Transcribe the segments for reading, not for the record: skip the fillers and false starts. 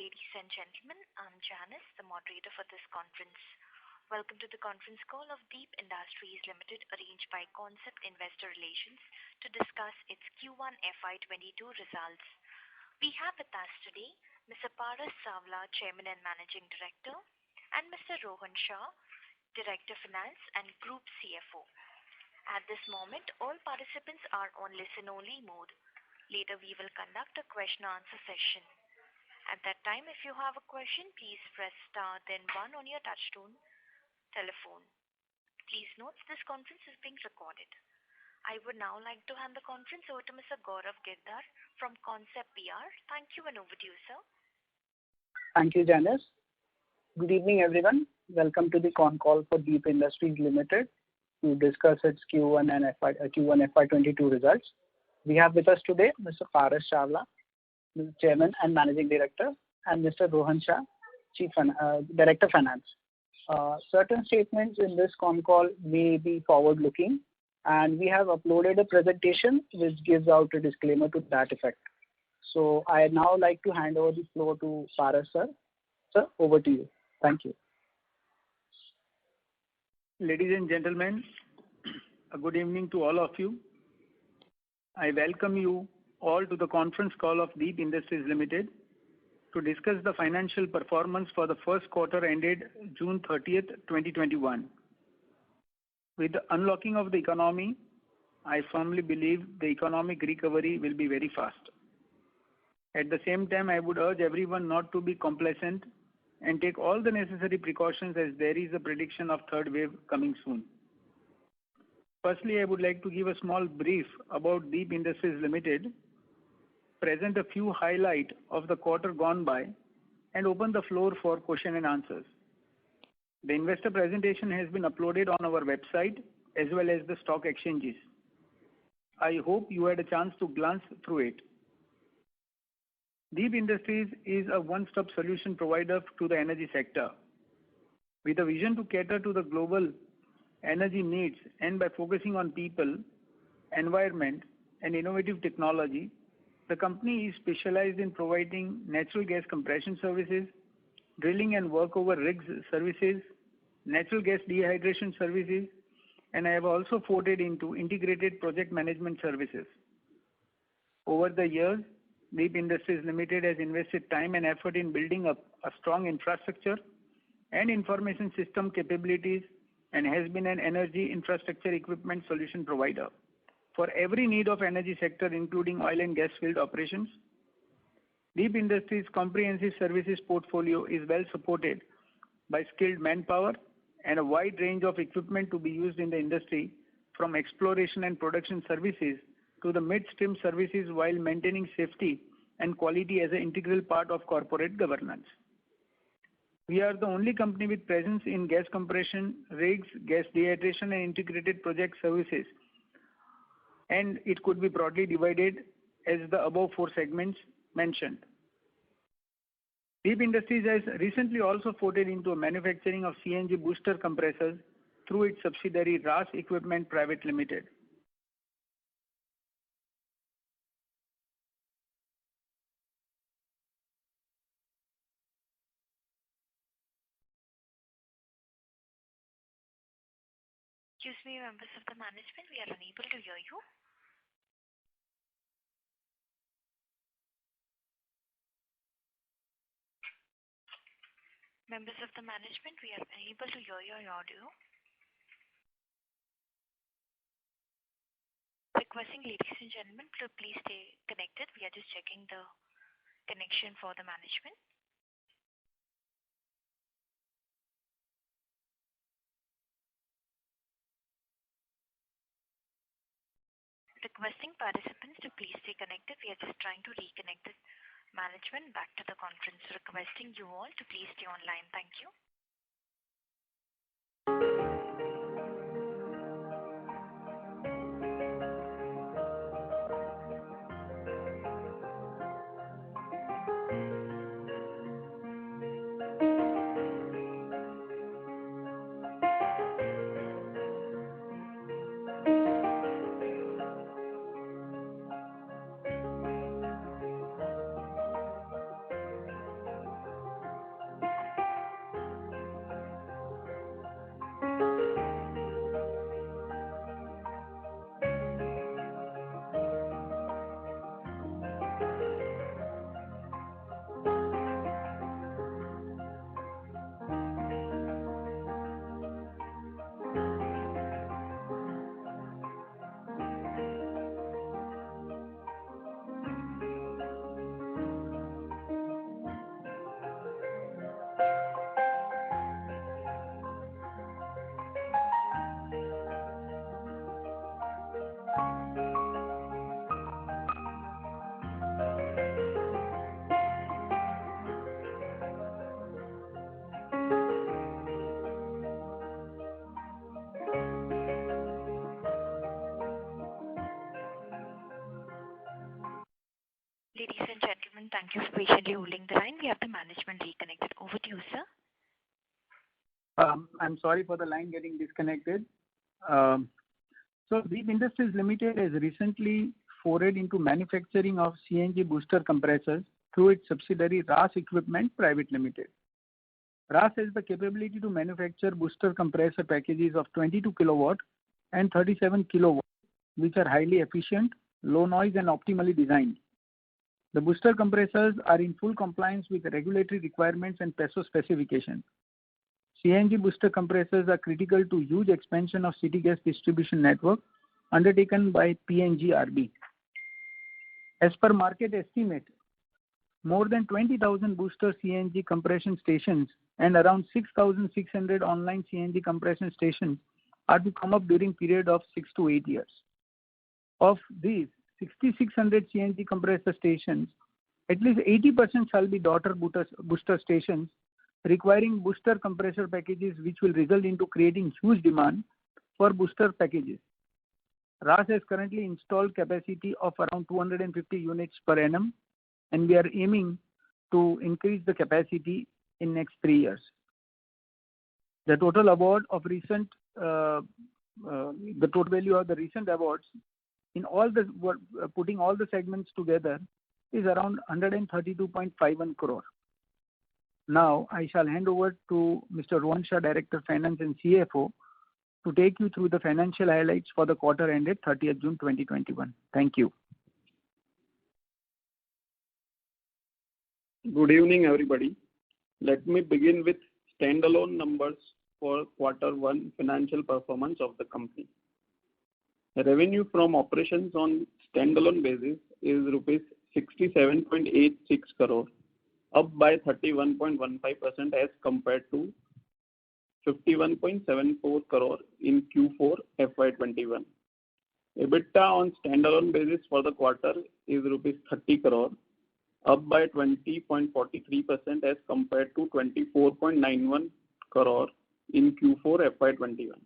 ladies and gentlemen. I'm Janice, the moderator for this conference. Welcome to the conference call of Deep Industries Limited, arranged by Concept Investor Relations to discuss its Q1 FY22 results. We have with us today Mr. Paras Savla, Chairman and Managing Director, and Mr. Rohan Shah, Director Finance and Group CFO. At this moment, all participants are on listen-only mode. Later, we will conduct a question-answer session. At that time, if you have a question, please press star then 1 on your touchtone telephone. Please note this conference is being recorded. I would now like to hand the conference over to Mr. Gaurav Girdhar from Concept PR. Thank you, and over to you, sir. Thank you, Janice. Good evening, everyone. Welcome to the con call for Deep Industries Limited to discuss its Q1 FY22 results. We have with us today Mr. Paras Savla, Chairman and Managing Director, and Mr. Rohan Shah, Director Finance. Certain statements in this con call may be forward-looking, and we have uploaded a presentation which gives out a disclaimer to that effect. So I now like to hand over the floor to Paras, sir. Sir, over to you. Thank you. Ladies and gentlemen, a good evening to all of you. I welcome you all to the conference call of Deep Industries Limited to discuss the financial performance for the first quarter ended June 30th, 2021. With the unlocking of the economy, I firmly believe the economic recovery will be very fast. At the same time, I would urge everyone not to be complacent and take all the necessary precautions as there is a prediction of third wave coming soon. Firstly, I would like to give a small brief about Deep Industries Limited, present a few highlights of the quarter gone by, and open the floor for question and answers. The investor presentation has been uploaded on our website as well as the stock exchanges. I hope you had a chance to glance through it. Deep Industries is a one-stop solution provider to the energy sector. With a vision to cater to the global energy needs and by focusing on people, environment, and innovative technology, the company is specialized in providing natural gas compression services, drilling and workover rigs services, natural gas dehydration services, and I have also forayed into integrated project management services. Over the years, Deep Industries Limited has invested time and effort in building up a strong infrastructure and information system capabilities and has been an energy infrastructure equipment solution provider for every need of energy sector, including oil and gas field operations. Deep Industries' comprehensive services portfolio is well supported by skilled manpower and a wide range of equipment to be used in the industry, from exploration and production services to the midstream services, while maintaining safety and quality as an integral part of corporate governance. We are the only company with presence in gas compression, rigs, gas dehydration, and integrated project services, and it could be broadly divided as the above 4 segments mentioned. Deep Industries has recently also forayed into a manufacturing of CNG booster compressors through its subsidiary RAS Equipment Private Limited. Excuse me, members of the management, we are unable to hear you. Members of the management, we are unable to hear your audio. Requesting ladies and gentlemen to please stay connected. We are just checking the connection for the management. Requesting participants to please stay connected. We are just trying to reconnect the management back to the conference. Requesting you all to please stay online. Thank you. Thank you for patiently holding the line. We have the management reconnected. Over to you, sir. I'm sorry for the line getting disconnected. So Deep Industries Limited has recently forayed into manufacturing of CNG booster compressors through its subsidiary RAS Equipment Private Limited. RAS has the capability to manufacture booster compressor packages of 22 kilowatt and 37 kilowatt, which are highly efficient, low noise and optimally designed. The booster compressors are in full compliance with regulatory requirements and PESO specifications. CNG booster compressors are critical to huge expansion of city gas distribution network undertaken by PNGRB. As per market estimate, more than 20,000 booster CNG compression stations and around 6,600 online CNG compression stations are to come up during period of 6 to 8 years. Of these 6,600 CNG compressor stations, at least 80% shall be daughter booster stations requiring booster compressor packages, which will result into creating huge demand for booster packages. RAS has currently installed capacity of around 250 units per annum, and we are aiming to increase the capacity in next 3 years. The total award of recent, the total value of the recent awards in all the putting all the segments together is around 132.51 crore. Now I shall hand over to Mr. Rohan Shah, Director Finance and CFO, to take you through the financial highlights for the quarter ended 30th June 2021. Thank you. Good evening, everybody. Let me begin with standalone numbers for quarter one financial performance of the company. Revenue from operations on standalone basis is rupees 67.86 crore, up by 31.15% as compared to 51.74 crore in Q4 FY21. EBITDA on standalone basis for the quarter is rupees 30 crore, up by 20.43% as compared to 24.91 crore in Q4 FY21.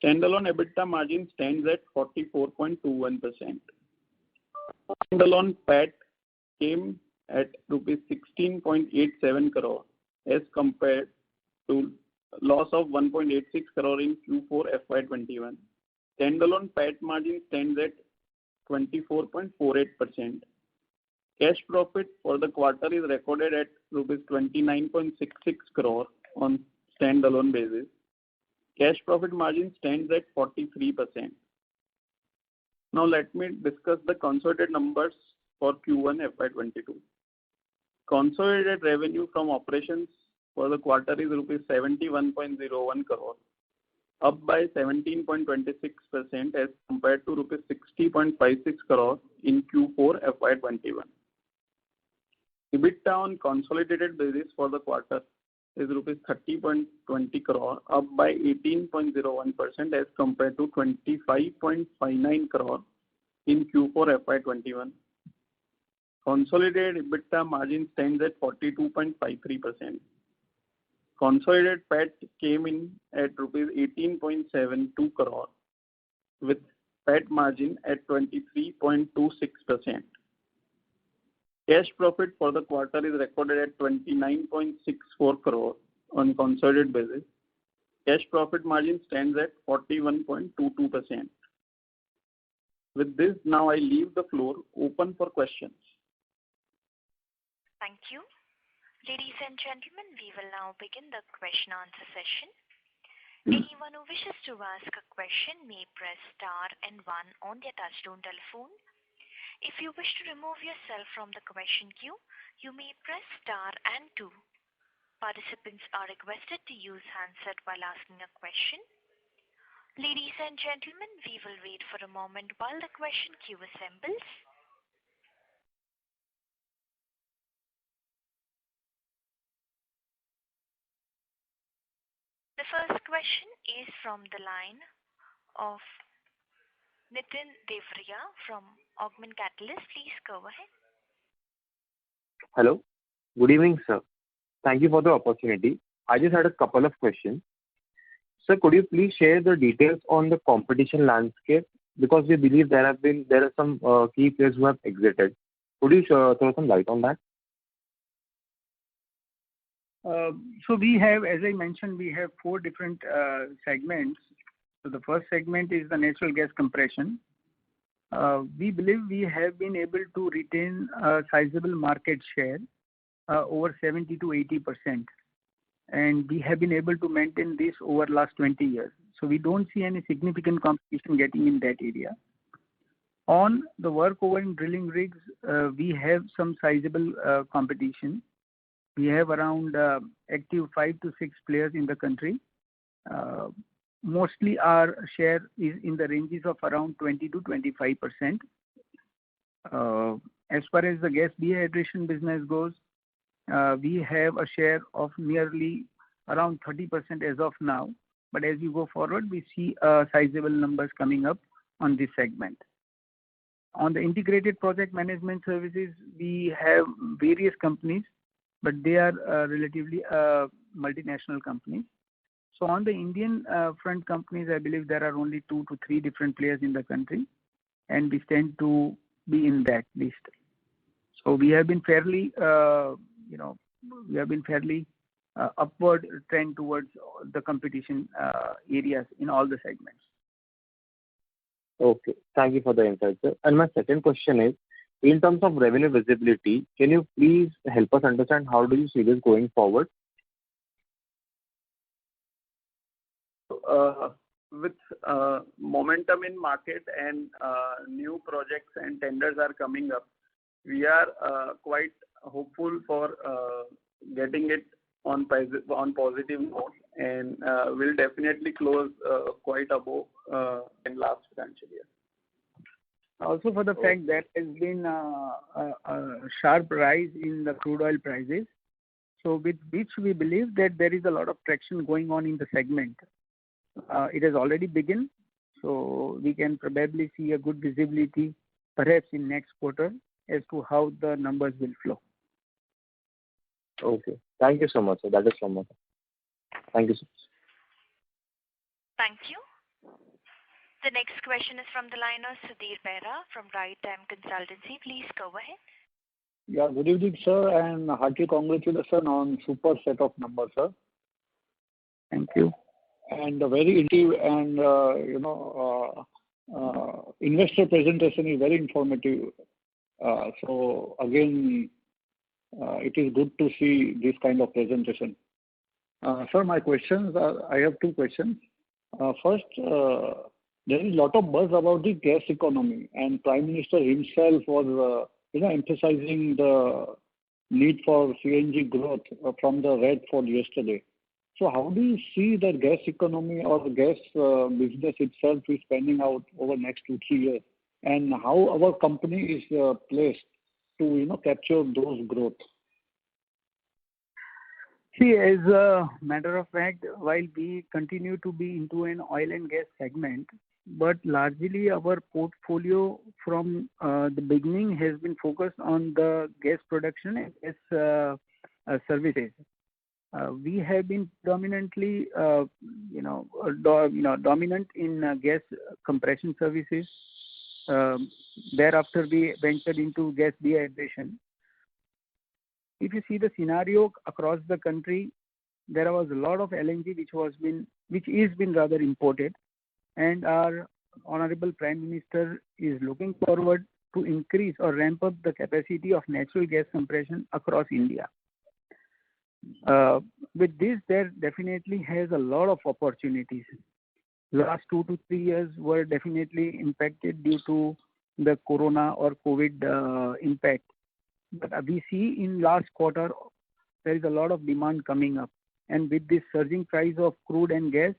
Standalone EBITDA margin stands at 44.21%. Standalone PAT came at rupees 16.87 crore as compared to loss of 1.86 crore in Q4 FY21. Standalone PAT margin stands at 24.48%. Cash profit for the quarter is recorded at rupees 29.66 crore on standalone basis. Cash profit margin stands at 43%. Now let me discuss the consolidated numbers for Q1 FY22. Consolidated revenue from operations for the quarter is rupees 71.01 crore, up by 17.26% as compared to rupees 60.56 crore in Q4 FY21. EBITDA on consolidated basis for the quarter is rupees 30.20 crore, up by 18.01% as compared to 25.59 crore in Q4 FY21. Consolidated EBITDA margin stands at 42.53%. Consolidated PAT came in at rupees 18.72 crore with PAT margin at 23.26%. Cash profit for the quarter is recorded at 29.64 crore on consolidated basis. Cash profit margin stands at 41.22%. With this, now I leave the floor open for questions. Thank you. Ladies and gentlemen, we will now begin the question answer session. Anyone who wishes to ask a question may press star and 1 on their touchtone telephone. If you wish to remove yourself from the question queue, you may press star and 2. Participants are requested to use handset while asking a question. Ladies and gentlemen, we will wait for a moment while the question queue assembles. The first question is from the line of Nitin Devriya from Augment Catalyst. Please go ahead. Hello. Good evening, sir. Thank you for the opportunity. I just had a couple of questions. Sir, could you please share the details on the competition landscape? Because we believe there are some key players who have exited. Could you throw some light on that? So we have, as I mentioned, we have 4 different segments. So the first segment is the natural gas compression. We believe we have been able to retain a sizable market share, over 70 to 80%. And we have been able to maintain this over last 20 years. So we don't see any significant competition getting in that area. On the workover and drilling rigs, we have some sizable competition. We have around active 5 to 6 players in the country. Mostly our share is in the ranges of around 20 to 25%. As far as the gas dehydration business goes, we have a share of nearly around 30% as of now. But as you go forward, we see sizable numbers coming up on this segment. On the integrated project management services, we have various companies, but they are relatively multinational companies. So on the Indian front companies, I believe there are only 2 to 3 different players in the country, and we stand to be in that list. So we have been fairly, upward trend towards the competition areas in all the segments. Okay. Thank you for the insight, sir. And my second question is, in terms of revenue visibility, can you please help us understand how do you see this going forward? With momentum in market and new projects and tenders are coming up, we are quite hopeful for getting it on positive note, and will definitely close quite above in last financial year. Also for the fact that has been a sharp rise in the crude oil prices, so with which we believe that there is a lot of traction going on in the segment. It has already begun, so we can probably see a good visibility perhaps in next quarter as to how the numbers will flow. Okay. Thank you so much, sir. That is from my side. Thank you, sir. Thank you. The next question is from the line of Sudhir Behera from Right Time Consultancy. Please go ahead. Yeah, good evening, sir, and hearty congratulations on super set of numbers, sir. Thank you. And a very intuitive and investor presentation is very informative. So again, it is good to see this kind of presentation. Sir, my questions are, I have 2 questions. First, there is a lot of buzz about the gas economy, and Prime Minister himself was emphasizing the need for CNG growth from the Red Fort yesterday. So how do you see the gas economy or the gas business itself is panning out over the next 2-3 years, and how our company is placed to capture those growth? See, as a matter of fact, while we continue to be into an oil and gas segment, but largely our portfolio from the beginning has been focused on the gas production and gas services. We have been dominantly, dominant in gas compression services. Thereafter, we ventured into gas dehydration. If you see the scenario across the country, there was a lot of LNG which is been rather imported, and our Honorable Prime Minister is looking forward to increase or ramp up the capacity of natural gas compression across India. With this, there definitely has a lot of opportunities. Last 2 to 3 years were definitely impacted due to the corona or COVID impact. But we see in last quarter, there is a lot of demand coming up. And with this surging price of crude and gas,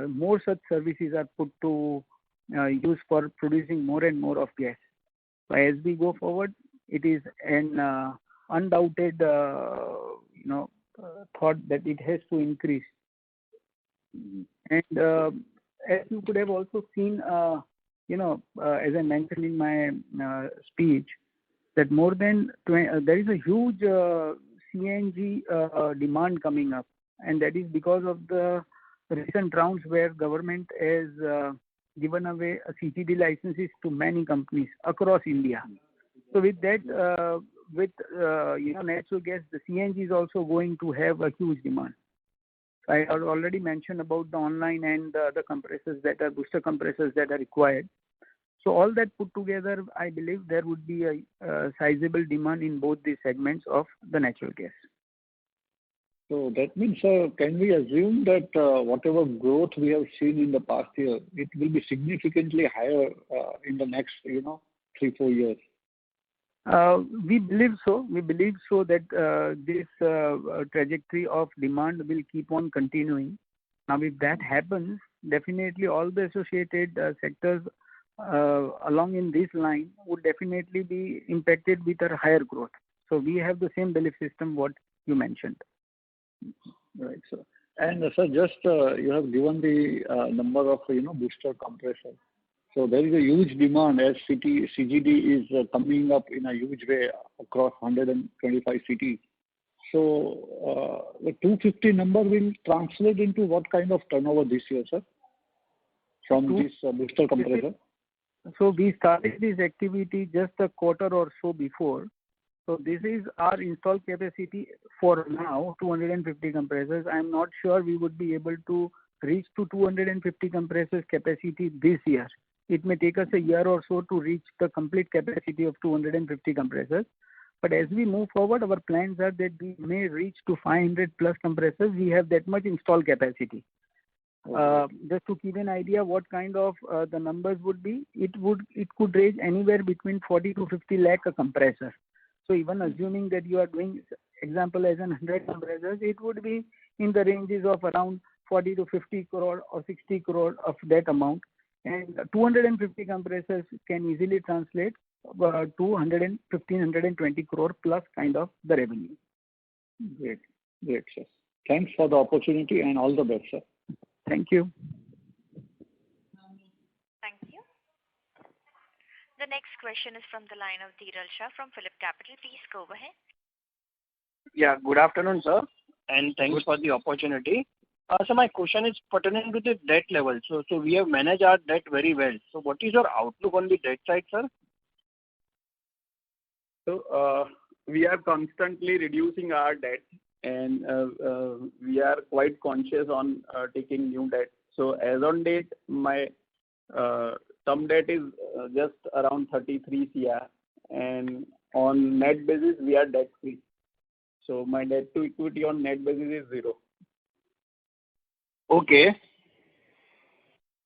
more such services are put to use for producing more and more of gas. So as we go forward, it is an undoubted thought that it has to increase. And as you could have also seen, as I mentioned in my speech, that more than there is a huge CNG demand coming up, and that is because of the recent rounds where government has given away CGD licenses to many companies across India. So with that, natural gas, the CNG is also going to have a huge demand. I have already mentioned about the online and the compressors that are booster compressors that are required. So all that put together, I believe there would be a sizable demand in both these segments of the natural gas. So that means, can we assume that whatever growth we have seen in the past year, it will be significantly higher in the next, 3-4 years? We believe so. We believe so that this trajectory of demand will keep on continuing. Now, if that happens, definitely all the associated sectors along in this line would definitely be impacted with a higher growth. So we have the same belief system what you mentioned. Right, sir. And sir, just you have given the number of booster compressors. So there is a huge demand as CGD is coming up in a huge way across 125 cities. So the 250 number will translate into what kind of turnover this year, sir, from this booster compressor? So we started this activity just a quarter or so before. So this is our installed capacity for now, 250 compressors. I am not sure we would be able to reach to 250 compressors capacity this year. It may take us a year or so to reach the complete capacity of 250 compressors. But as we move forward, our plans are that we may reach to 500 plus compressors. We have that much installed capacity. Just to give an idea what kind of the numbers would be, it could range anywhere between 40 to 50 lakh a compressor. So even assuming that you are doing, example as 100 compressors, it would be in the ranges of around 40 to 50 crore or 60 crore of that amount. And 250 compressors can easily translate to 120 crore plus kind of the revenue. Great, sir. Thanks for the opportunity and all the best, sir. Thank you. Thank you. The next question is from the line of Dhiral Shah from Phillip Capital. Please go ahead. Yeah, good afternoon, sir, and thanks for the opportunity. So my question is pertaining to the debt level. So we have managed our debt very well. So what is your outlook on the debt side, sir? So we are constantly reducing our debt, and we are quite conscious on taking new debt. So as on date, my term debt is just around 33 CR, and on net basis we are debt free. So my debt to equity on net basis is 0. Okay.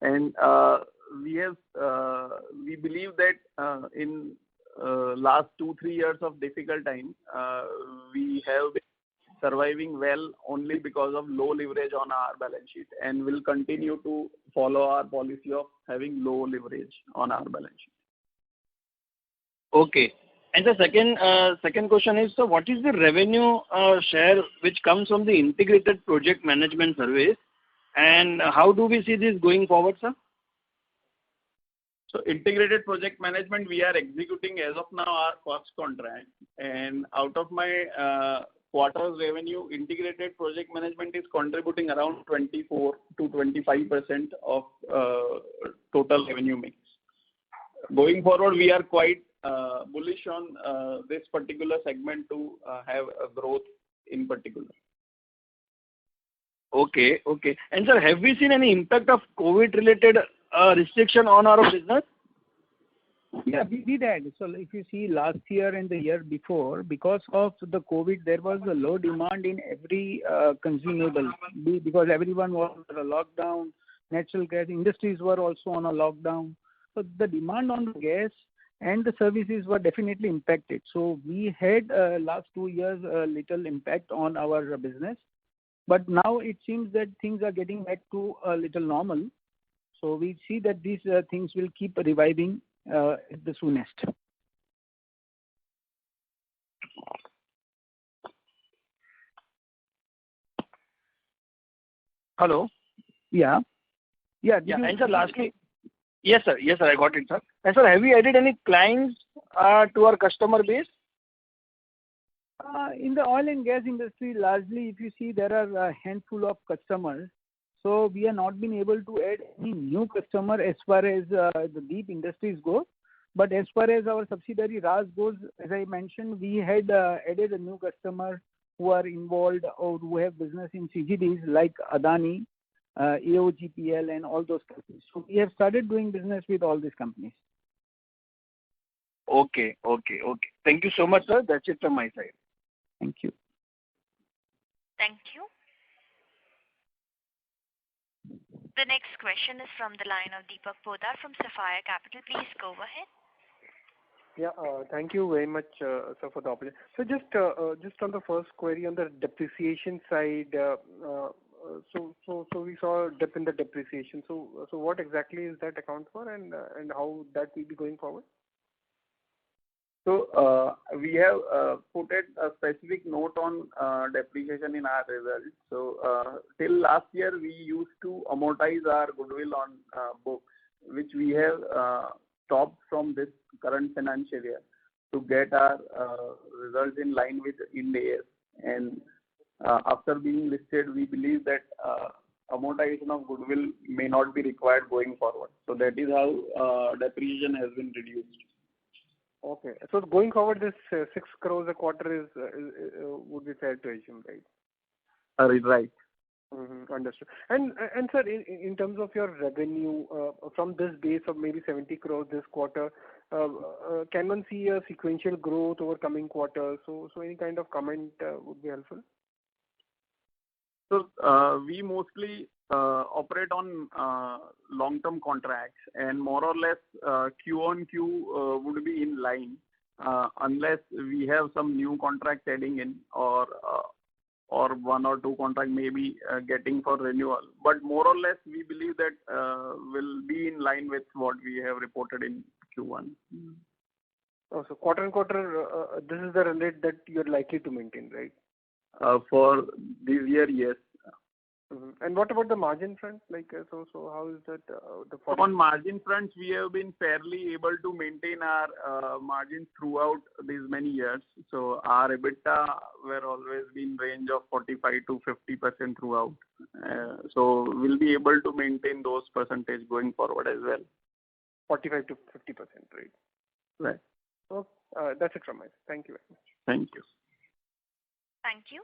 And we believe that in last 2-3 years of difficult time, we have been surviving well only because of low leverage on our balance sheet, and will continue to follow our policy of having low leverage on our balance sheet. Okay. And the second question is, so what is the revenue share which comes from the integrated project management service, and how do we see this going forward, sir? So integrated project management, we are executing as of now our first contract, and out of my quarter's revenue, integrated project management is contributing around 24 to 25% of total revenue mix. Going forward, we are quite bullish on this particular segment to have a growth in particular. Okay. And sir, have we seen any impact of COVID-related restriction on our business? Yeah, we did. So if you see last year and the year before, because of the COVID, there was a low demand in every consumable because everyone was on a lockdown. Natural gas industries were also on a lockdown. So the demand on the gas and the services were definitely impacted. So we had last 2 years a little impact on our business. But now it seems that things are getting back to a little normal. So we see that these things will keep reviving at the soonest. Hello? Yeah. And sir, lastly, yes sir, I got it, sir. And sir, have you added any clients to our customer base? In the oil and gas industry, largely, if you see, there are a handful of customers. So we have not been able to add any new customer as far as the deep industries go. But as far as our subsidiary RAS goes, as I mentioned, we had added a new customer who are involved or who have business in CGDs like Adani, AOGPL, and all those companies. So we have started doing business with all these companies. Okay. Thank you so much, sir. That's it from my side. Thank you. Thank you. The next question is from the line of Deepak Poddar from Sapphire Capital. Please go ahead. Yeah, thank you very much, sir, for the opportunity. So just on the first query on the depreciation side, so we saw a dip in the depreciation. So what exactly is that account for, and how that will be going forward? So we have put a specific note on depreciation in our results. So till last year, we used to amortize our goodwill on books, which we have stopped from this current financial year to get our results in line with Ind AS. And after being listed, we believe that amortization of goodwill may not be required going forward. So that is how depreciation has been reduced. Okay. So going forward, this 6 crores a quarter would be fair to assume, right? Right. Mm-hmm. Understood. And sir, in terms of your revenue from this base of maybe 70 crores this quarter, can one see a sequential growth over coming quarters? So any kind of comment would be helpful. So we mostly operate on long-term contracts, and more or less Q on Q would be in line unless we have some new contracts adding in or one or two contracts maybe getting for renewal. But more or less, we believe that will be in line with what we have reported in Q1. Oh, so quarter and quarter, this is the rate that you're likely to maintain, right? For this year, yes. Mm-hmm. And what about the margin front? Like, so how is that? On margin fronts, we have been fairly able to maintain our margins throughout these many years. So our EBITDA were always in range of 45 to 50% throughout. So we'll be able to maintain those percentage going forward as well. 45 to 50%, right? Right. So that's it from my side. Thank you very much. Thank you. Thank you.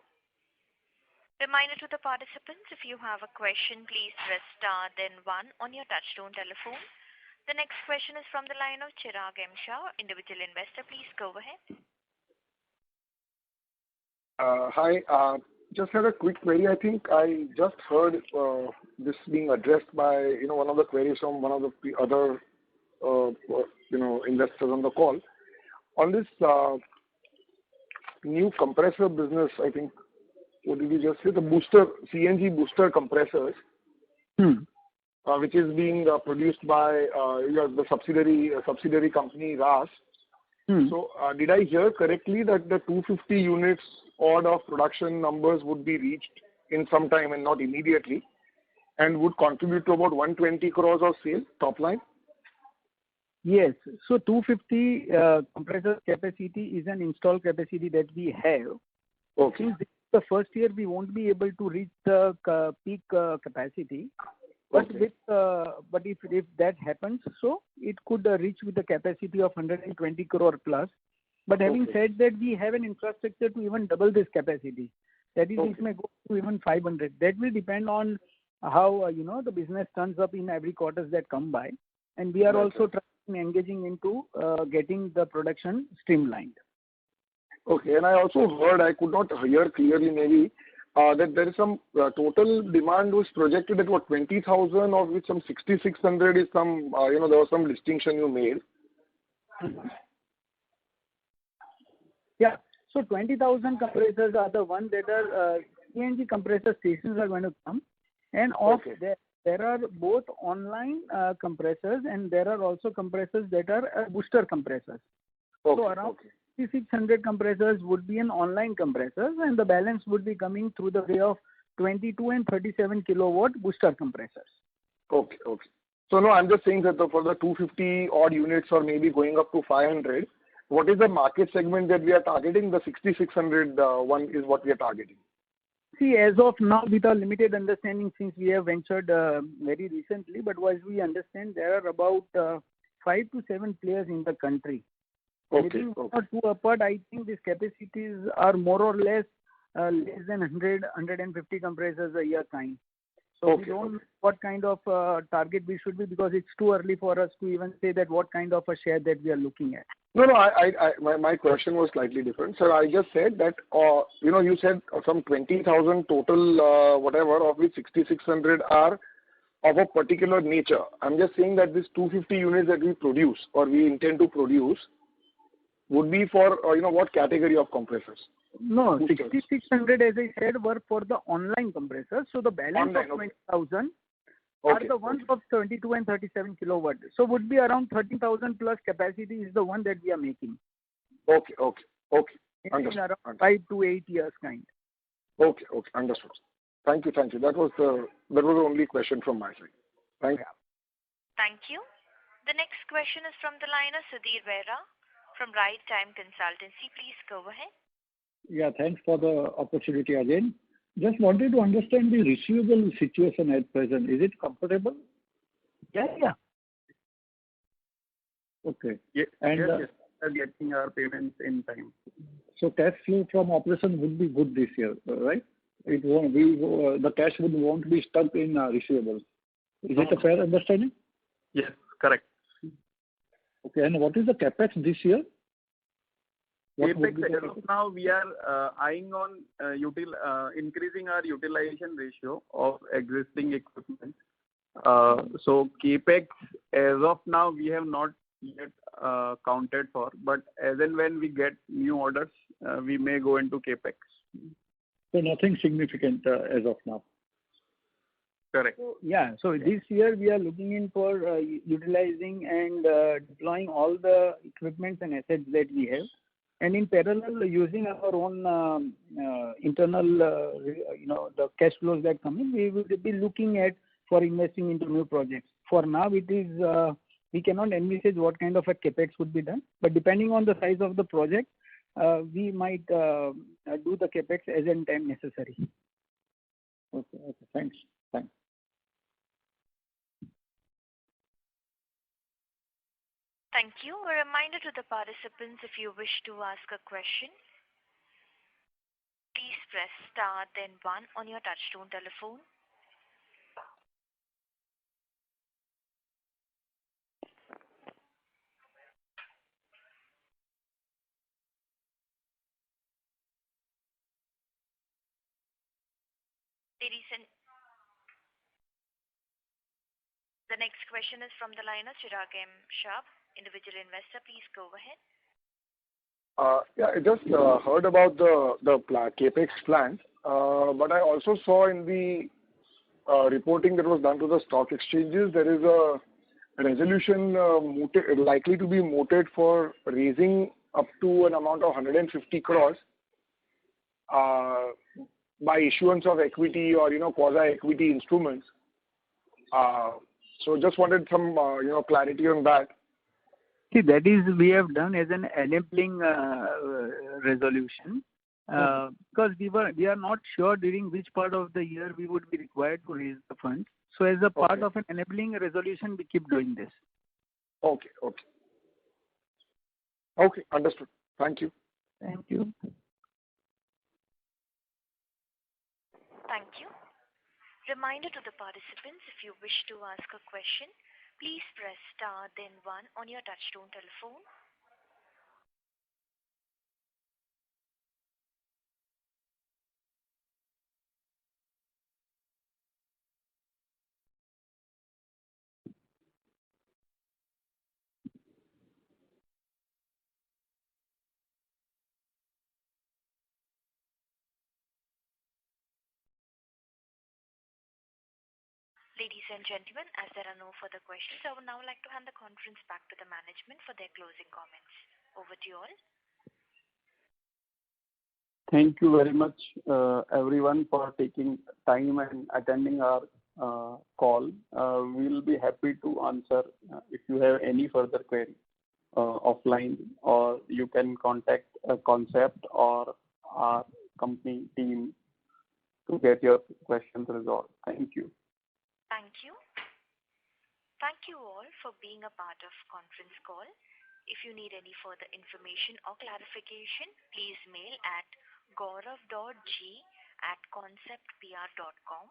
Reminder to the participants, if you have a question, please press star then 1 on your touchtone telephone. The next question is from the line of Chirag M. Shah, individual investor. Please go ahead. Hi. Just had a quick query. I think I just heard this being addressed by one of the queries from one of the other investors on the call. On this new compressor business, I think, what did you just say? The CNG booster compressors, which is being produced by the subsidiary company RAS. So did I hear correctly that the 250 units odd of production numbers would be reached in some time and not immediately, and would contribute to about 120 crores of sales top line? Yes. So 250 compressor capacity is an installed capacity that we have. Okay. Since this is the first year, we won't be able to reach the peak capacity. But Okay. But if that happens, so it could reach with the capacity of 120 crore plus. But having Okay. said that, we have an infrastructure to even double this capacity. That is, Okay. it may go to even 500. That will depend on how the business turns up in every quarters that come by, and we are also engaging into getting the production streamlined. Okay, and I also heard, I could not hear clearly maybe, that there is some total demand was projected at what, 20,000, of which some 6,600 is some, there was some distinction you made. Yeah, so 20,000 compressors are the ones that are CNG compressor stations are going to come, and there are both online compressors, and there are also compressors that are booster compressors. Okay. So around 6,600 compressors would be an online compressors, and the balance would be coming through the way of 22 and 37 kilowatt booster compressors. Okay. So no, I'm just saying that for the 250 odd units or maybe going up to 500, what is the market segment that we are targeting? The 6,600 one is what we are targeting. See, as of now, with our limited understanding, since we have ventured very recently, but as we understand, there are about 5 to 7 players in the country. Okay. Maybe one or two apart, I think these capacities are more or less less than 150 compressors a year kind. So we don't know what kind of target we should be, because it's too early for us to even say that what kind of a share that we are looking at. No, my question was slightly different. Sir, I just said that, you said some 20,000 total, whatever, of which 6,600 are of a particular nature. I'm just saying that this 250 units that we produce or we intend to produce would be for, what category of compressors? No, 6,600, as I said, were for the online compressors. So the balance of 20,000 are the ones of 22 and 37 kilowatt. So would be around 30,000 plus capacity is the one that we are making. Okay. In around 5 to 8 years kind. Okay, understood. Thank you. That was the only question from my side. Thank you. Thank you. The next question is from the line of Sudhir Behera from Right Time Consultancy. Please go ahead. Yeah, thanks for the opportunity again. Just wanted to understand the receivable situation at present. Is it comfortable? Yeah. Okay. Yes, and yes. We are getting our payments in time. So cash flow from operation would be good this year, right? It won't be, the cash won't be stuck in receivables. Is it a fair understanding? Yes, correct. Okay, and what is the capex this year? CapEx, as of now, we are eyeing on increasing our utilization ratio of existing equipment. So CapEx, as of now, we have not yet counted for, but as and when we get new orders, we may go into CapEx. So nothing significant as of now. Correct. So this year we are looking in for utilizing and deploying all the equipments and assets that we have, and in parallel using our own internal, the cash flows that come in, we will be looking at for investing into new projects. For now, it is we cannot envisage what kind of a capex would be done, but depending on the size of the project, we might do the capex as and time necessary. Okay. Thanks. Thank you. A reminder to the participants, if you wish to ask a question, please press star then 1 on your touchtone telephone. The next question is from the line of Chirag M. Shah, individual investor. Please go ahead. I just heard about the capex plans, but I also saw in the reporting that was done to the stock exchanges, there is a resolution likely to be mooted for raising up to an amount of 150 crores by issuance of equity or quasi-equity instruments. So just wanted some clarity on that. See, that is we have done as an enabling resolution because we are not sure during which part of the year we would be required to raise the funds. So as a part of an enabling resolution, we keep doing this. Okay, understood. Thank you. Thank you. Thank you. Reminder to the participants, if you wish to ask a question, please press star then 1 on your touchtone telephone. Ladies and gentlemen, as there are no further questions, I would now like to hand the conference back to the management for their closing comments. Over to you all. Thank you very much, everyone, for taking time and attending our call. We'll be happy to answer if you have any further query offline, or you can contact Concept or our company team to get your questions resolved. Thank you. Thank you. Thank you all for being a part of conference call. If you need any further information or clarification, please mail at gaurav.g@conceptpr.com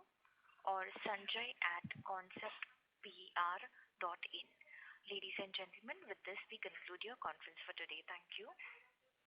or sanjay@conceptpr.in. Ladies and gentlemen, with this we conclude your conference for today. Thank you.